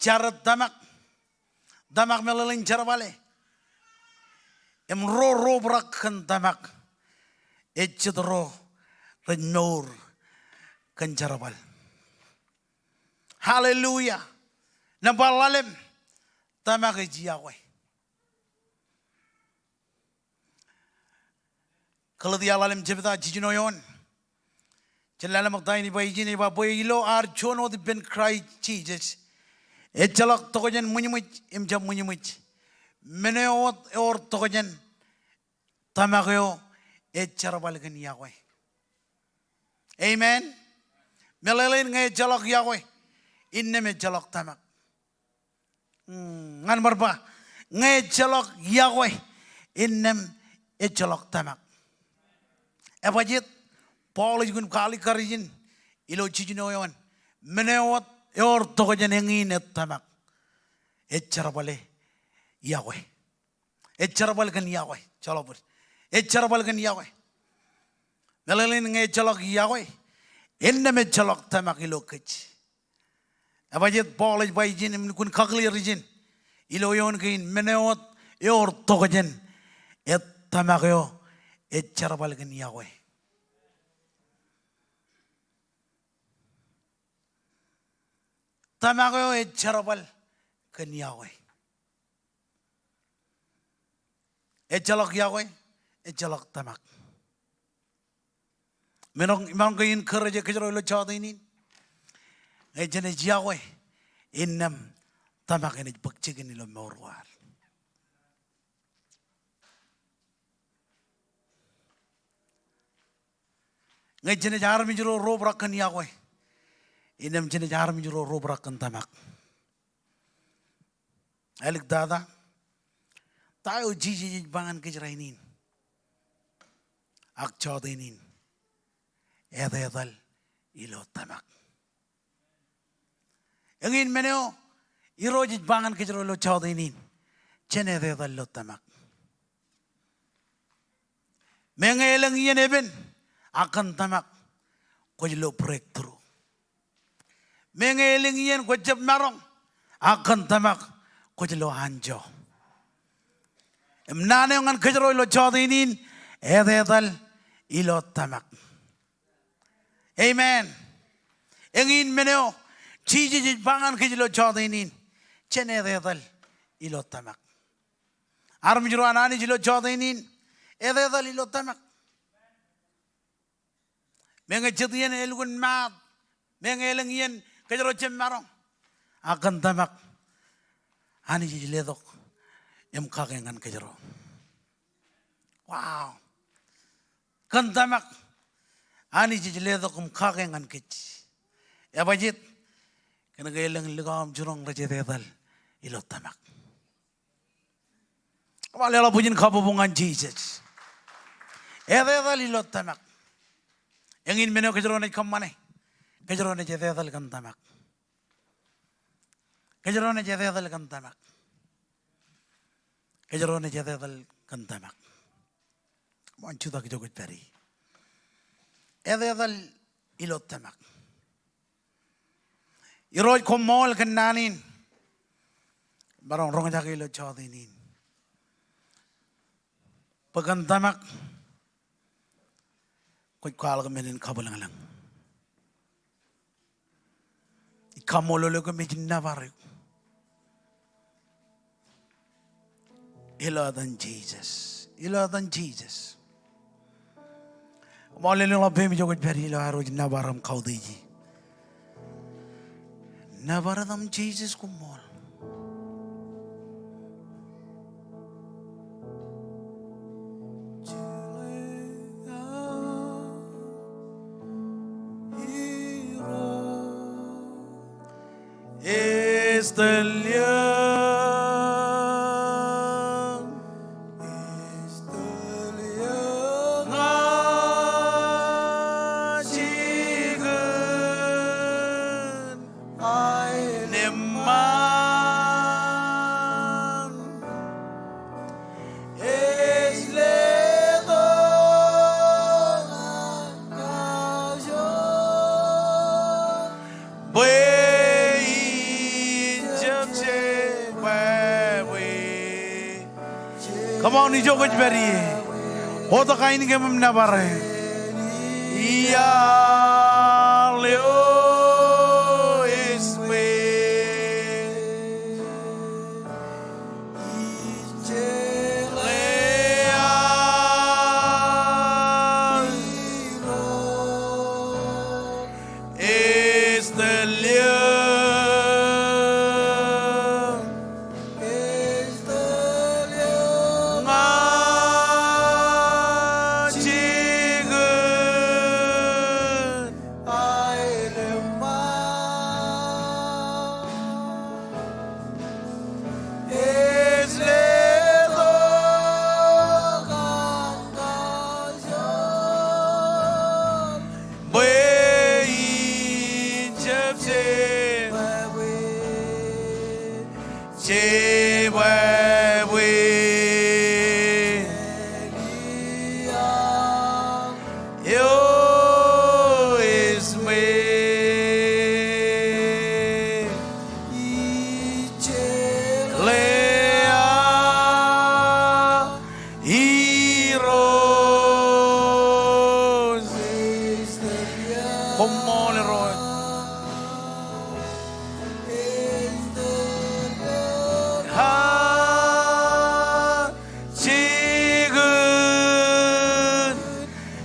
charat damak melalin charabale em ro brakhan damak echidro renor kan charabal hallelujah nabalalem damak Iakwe kalau dia lalem jebda jijinoyon Celala magdaini ba ijini ba boy ilo ar chono di ben cry Jesus. Echalak tokojen munyumuch imjam munyumuch. Meneot or tokojen tamagyo echarabal gan Iakwe. Amen. Melelin ngay jalak Iakwe. Inne me jalak tamak. Ngan marba ngay jalak Iakwe. Innem echalak tamak. Ebajit Paul is going to call Karijin, Ilo Chijinoyan, Menewat, or Tokajan Hangin at Tamak, Echarabale Iakwe, Echarabalgan Iakwe, Chalabur, Echarabalgan Iakwe, Melalin Echalak Iakwe, in the Mechalak Tamak Ilokich. Abajit Paul is by Jin, Kun Kakli region, Iloyon Gain, Menewat, or Tokajan, et Tamakio, Echarabalgan Iakwe. tamago e charabal kan Yahweh. E chalok Yahweh, e chalok tamak. Menong kain kerja kejero lo chawda ini. E jene Yahweh innam tamak ini bakcigin lo morwal. Ngai jene jar mi jero rob rakan Yahweh. Inam jene jar mi jero rob rakan tamak. Alik dada tayo jiji bangan kejerainin. Ak chawdainin. Edal ilo tamak. Engin meneo irojit bangan kejero lo chawdainin. Jene edal lo tamak. Mengelang iyan eben akan tamak kujlo breakthrough. Mengeling iyan kujab marong akan tamak kujlo hanjo. Emnane ngan kejero ilo chawdainin edal ilo tamak. Amen. Engin meneo jiji bangan kejlo chawdainin chene edal ilo tamak. Aram jiro anani jilo chawdainin edal ilo tamak. Mengejetian elgun mat, mengelengian kejerocem marong, akan tamak, ani jiledok, em kagengan kejero. Wow, kan tamak, ani jiledok em kagengan kej. Ya bajit, kena geleng legam jurong rajededal, ilot tamak. Walau punya kabubungan Jesus, ededal ilot tamak. Yang ingin meneo kejeroan ikam mana? Kejeroan jededal kan tamak. Kejeroan jededal kan tamak. Kejeroan jededal kan tamak. Mancu tak jogot peri. Jededal ilot tamak. Iroj kommol kan nanin. Barang rong jaga ilot chawdinin. Pekan tamak. Kau kalah kemenin kabelang lang. Kommol lo kemenin navar. Iladan Jesus, iladan Jesus. Malah lo lebih menjoget beri lo harus navaram kau deji. Navaram Jesus kommol. Come on, ni jogot beri. Hoto kain ke memnabare. Iya leo isme.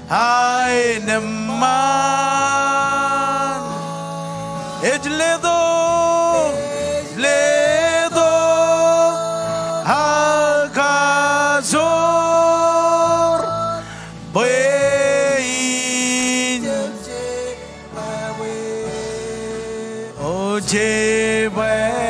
Ay naman Ejledo Ledo Alcazor Bain Oje Bain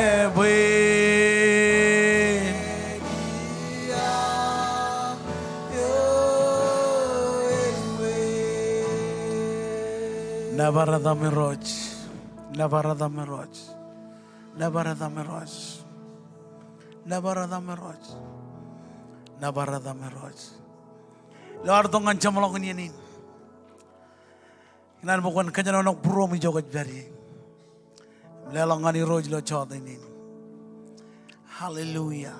Navarada Miroj, Navarada Miroj, Navarada Miroj, Navarada Miroj, Navarada Miroj. Lord tongan chamalong niyanin. Inan bukan kanya nong puro mi jogot beri. Lelangan ni roj lo chod inin. Hallelujah.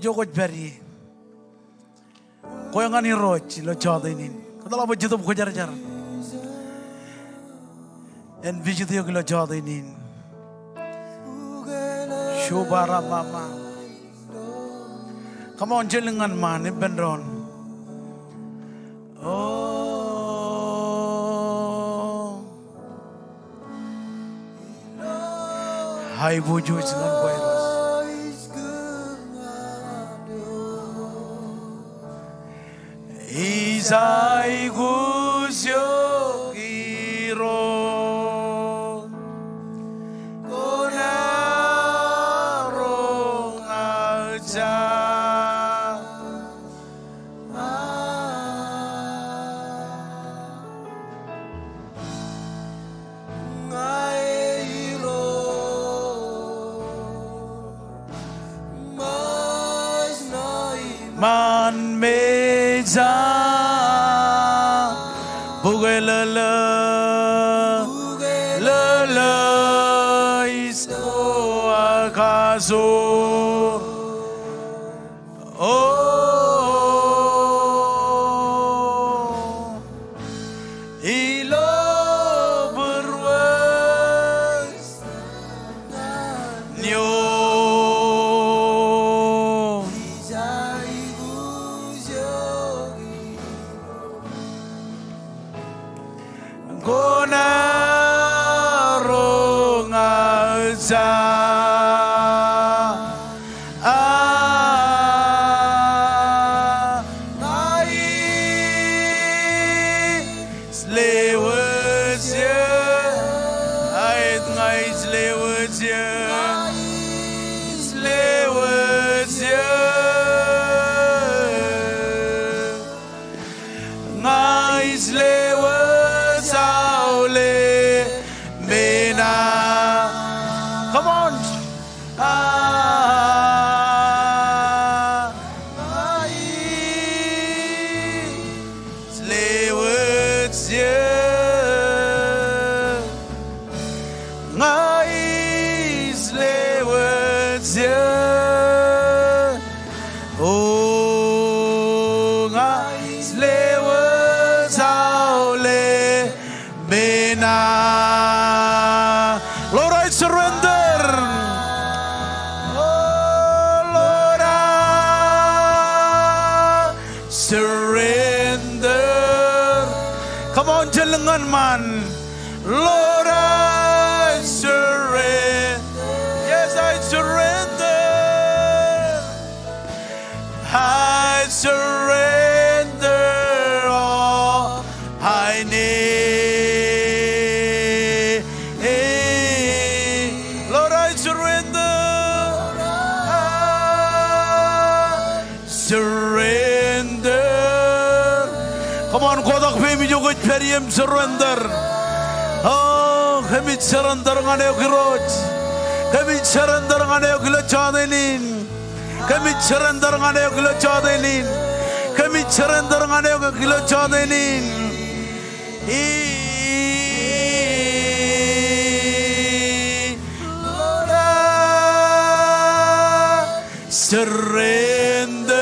Jogot beri. Koyangan ni roj lo chod inin. Kadala ba jitup ko jar jar. En visit yo lo chod inin. Shubara mama. Come on, jelengan man, ibendron. Oh, hai buju dengan virus. Isai gusyo giro. Man meza bugelala lala isko akaso oh ilo berwas nyo Come on. Lord, I surrender. Oh, Lord, I surrender. Come on, jelengan man. Lord, I surrender. Yes, I surrender. I surrender all I need. Come on, kodak femi jogo periem surrender. Oh, kami surrender ngane kiroj. Kami surrender ngane kilo chadenin. Kami surrender ngane kilo chadenin. Kami surrender ngane kilo chadenin. Lord, I surrender.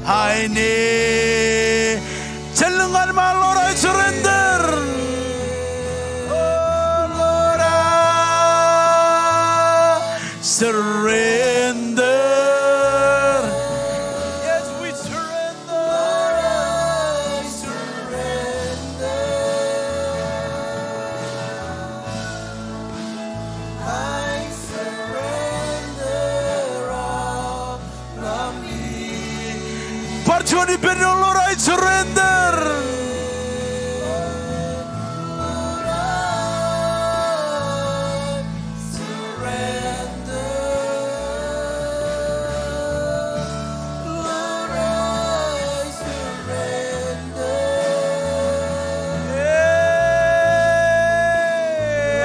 I I need. Chalungan ma Lord, I surrender. Oh Lord, I surrender. Yes, we surrender. I surrender. I surrender all of me. Parchoni penyo Lord, I surrender.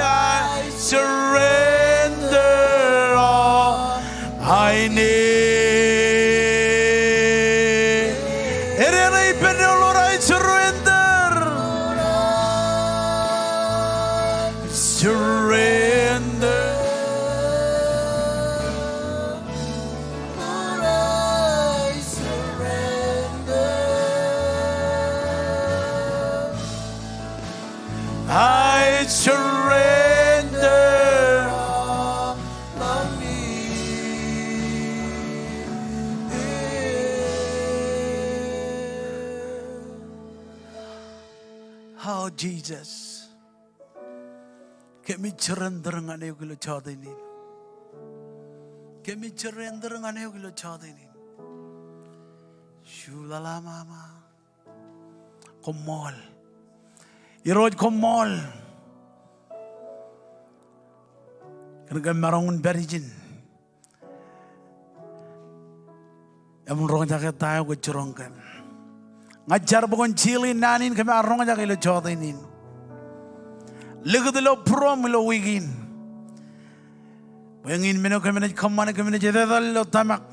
I surrender all I need. Erenay penyo Lord, I surrender. Surrender. I surrender all of me. Oh Jesus, kami surrender ngane yugilo chadini. Kami surrender ngane yugilo chadini. Shulala mama, Kommol. Iroj Kommol. Kaya marangun berijin. Emun rong jaga tayo ko churongkan. Ngajar bukan cili nanin kami arong jaga ilo chodinin. Ligadilo prom ilo wigin. Bayangin meno kami na kamana kami na jedadal lo tamak.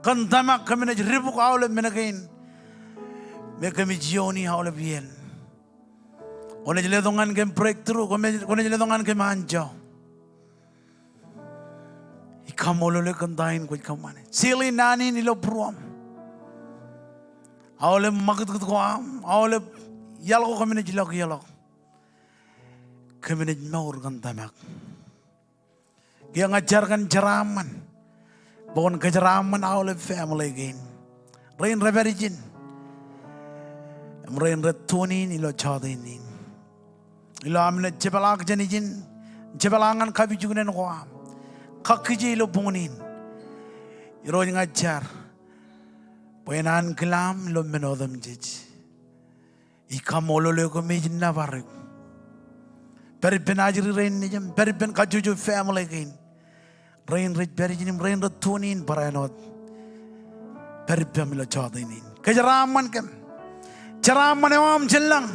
Kan tamak kami na ribuk awle menakain. Me kami jioni awle bien. Kone jile dongan kem breakthrough, kone jile dongan kem anjo. Kommol le kandain ko kamane. Sili nani nilo pruam. Awle magat ko am, awle yal ko kamine jilo ko yalo. Kamine maur kandamak. Kaya ngajarkan ceraman. Bukan keceraman awle family again. Rain reverigin. Rain retunin ilo chadinin. Ilo amne cebalak janijin, cebalangan kabi jugunen ko am. Kakiji ilo bungunin. Iro ngajar. Buenan kelam lo menodam jij. Kommol le ko mejin na barik. Peripen ajri rain nijam, peripen kajuju family again. Rain rich perijinim rain retunin paranot. Peripen ilo chadinin. Keceraman kem. Ceraman am jelang.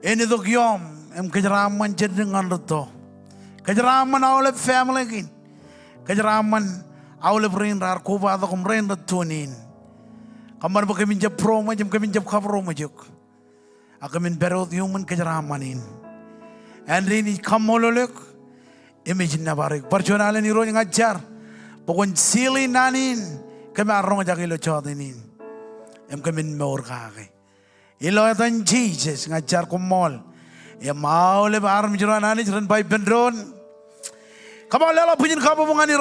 Ini tu kiam, kejeraman jenengan reto, kejeraman awal family kin, kejeraman awal brain rar koba atau brain retunin, kamar pakai minjab pro macam kami minjab kabro macam, aku min berot human kejeramanin, and ini Kommol lek, imagine nabarik, perjuangan ini roh ngajar, pokon sili nanin, kami arong jaga ilo chodinin, kami meur kage. Ilo atan Jesus ngajar Kommol. Ya mau le bar mijuran ani jalan bai pendron. Kamu lelo punya kamu bungan